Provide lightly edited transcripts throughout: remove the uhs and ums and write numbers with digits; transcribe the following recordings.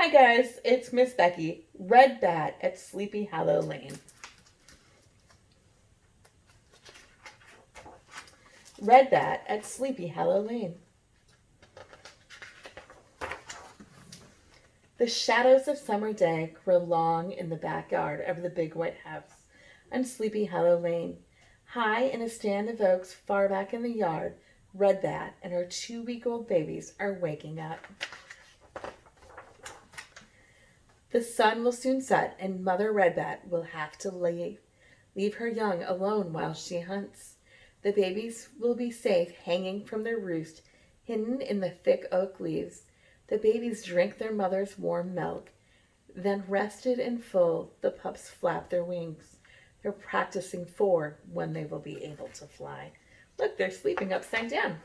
Hi guys, it's Miss Becky, Red Bat at Sleepy Hollow Lane. Red Bat at Sleepy Hollow Lane. The shadows of summer day grow long in the backyard of the big white house on Sleepy Hollow Lane. High in a stand of oaks far back in the yard, Red Bat and her 2-week-old babies are waking up. The sun will soon set, and Mother Redbat will have to leave her young alone while she hunts. The babies will be safe hanging from their roost, hidden in the thick oak leaves. The babies drink their mother's warm milk. Then, rested and full, the pups flap their wings. They're practicing for when they will be able to fly. Look, they're sleeping upside down.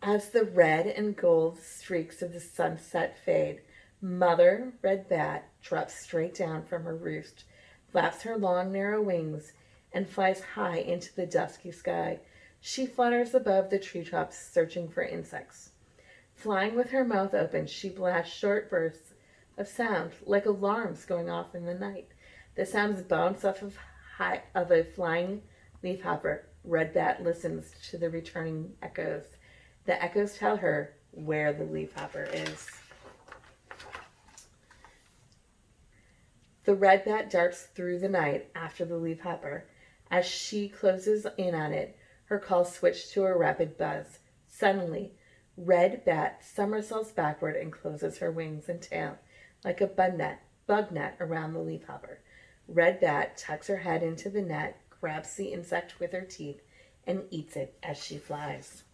As the red and gold streaks of the sunset fade, Mother Red Bat drops straight down from her roost, flaps her long, narrow wings, and flies high into the dusky sky. She flutters above the treetops, searching for insects. Flying with her mouth open, she blasts short bursts of sound, like alarms going off in the night. The sounds bounce off of a flying leafhopper. Red Bat listens to the returning echoes. The echoes tell her where the leafhopper is. The red bat darts through the night after the leafhopper. As she closes in on it, her calls switch to a rapid buzz. Suddenly, Red Bat somersaults backward and closes her wings and tail like a bug net around the leafhopper. Red Bat tucks her head into the net, grabs the insect with her teeth, and eats it as she flies.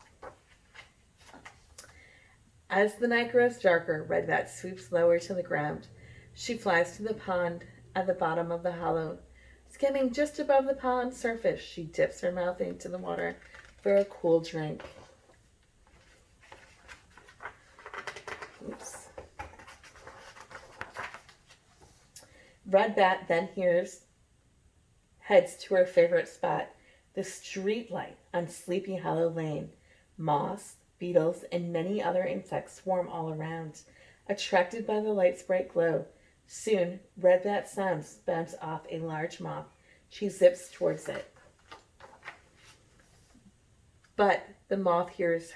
As the night grows darker, Red Bat swoops lower to the ground. She flies to the pond at the bottom of the hollow. Skimming just above the pond's surface, she dips her mouth into the water for a cool drink. Oops. Red Bat then heads to her favorite spot, the street light on Sleepy Hollow Lane. Moths, beetles, and many other insects swarm all around, attracted by the light's bright glow. Soon, Red Bat's sounds bounce off a large moth. She zips towards it. But the moth hears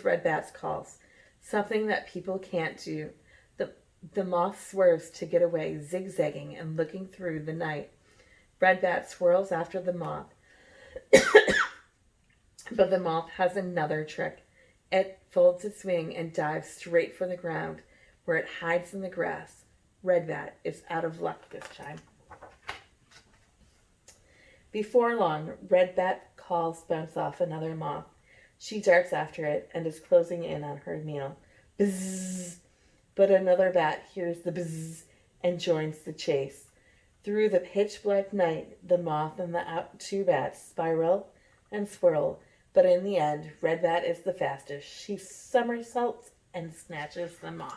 Red Bat's calls, something that people can't do. The moth swerves to get away, zigzagging and looking through the night. Red Bat swirls after the moth. But the moth has another trick. It folds its wing and dives straight for the ground, where it hides in the grass. Red Bat is out of luck this time. Before long, Red Bat calls bounce off another moth. She darts after it and is closing in on her meal. Bzzz! But another bat hears the bzzz and joins the chase. Through the pitch-black night, the moth and the two bats spiral and swirl, but in the end, Red Bat is the fastest. She somersaults and snatches the moth.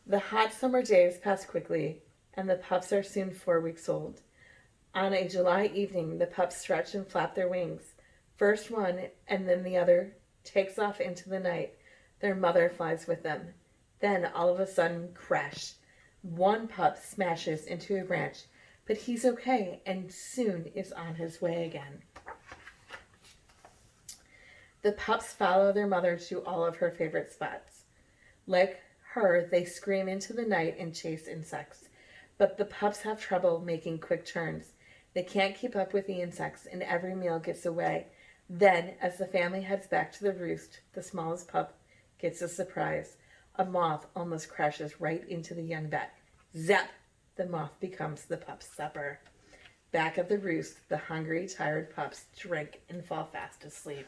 The hot summer days pass quickly, and the pups are soon 4 weeks old. On a July evening, the pups stretch and flap their wings. First one, and then the other, takes off into the night. Their mother flies with them. Then, all of a sudden, crash. One pup smashes into a branch, but he's okay and soon is on his way again. The pups follow their mother to all of her favorite spots. Like her, they scream into the night and chase insects. But the pups have trouble making quick turns. They can't keep up with the insects, and every meal gets away. Then, as the family heads back to the roost, the smallest pup gets a surprise. A moth almost crashes right into the young bat. Zap! The moth becomes the pup's supper. Back at the roost, the hungry, tired pups drink and fall fast asleep.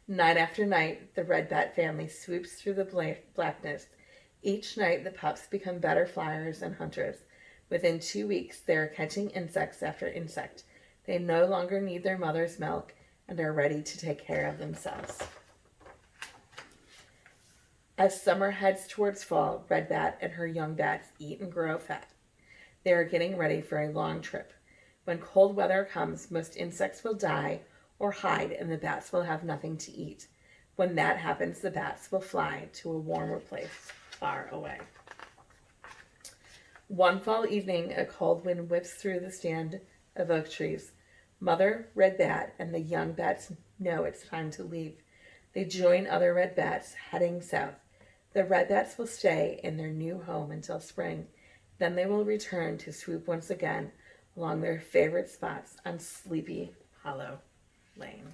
Night after night, the Red Bat family swoops through the blackness. Each night, the pups become better flyers and hunters. Within 2 weeks, they are catching insects after insect. They no longer need their mother's milk and are ready to take care of themselves. As summer heads towards fall, Red Bat and her young bats eat and grow fat. They are getting ready for a long trip. When cold weather comes, most insects will die or hide, and the bats will have nothing to eat. When that happens, the bats will fly to a warmer place far away. One fall evening, a cold wind whips through the stand of oak trees. Mother red bat and the young bats know it's time to leave. They join other red bats heading south. The red bats will stay in their new home until spring. Then they will return to swoop once again along their favorite spots on Sleepy Hollow Lane.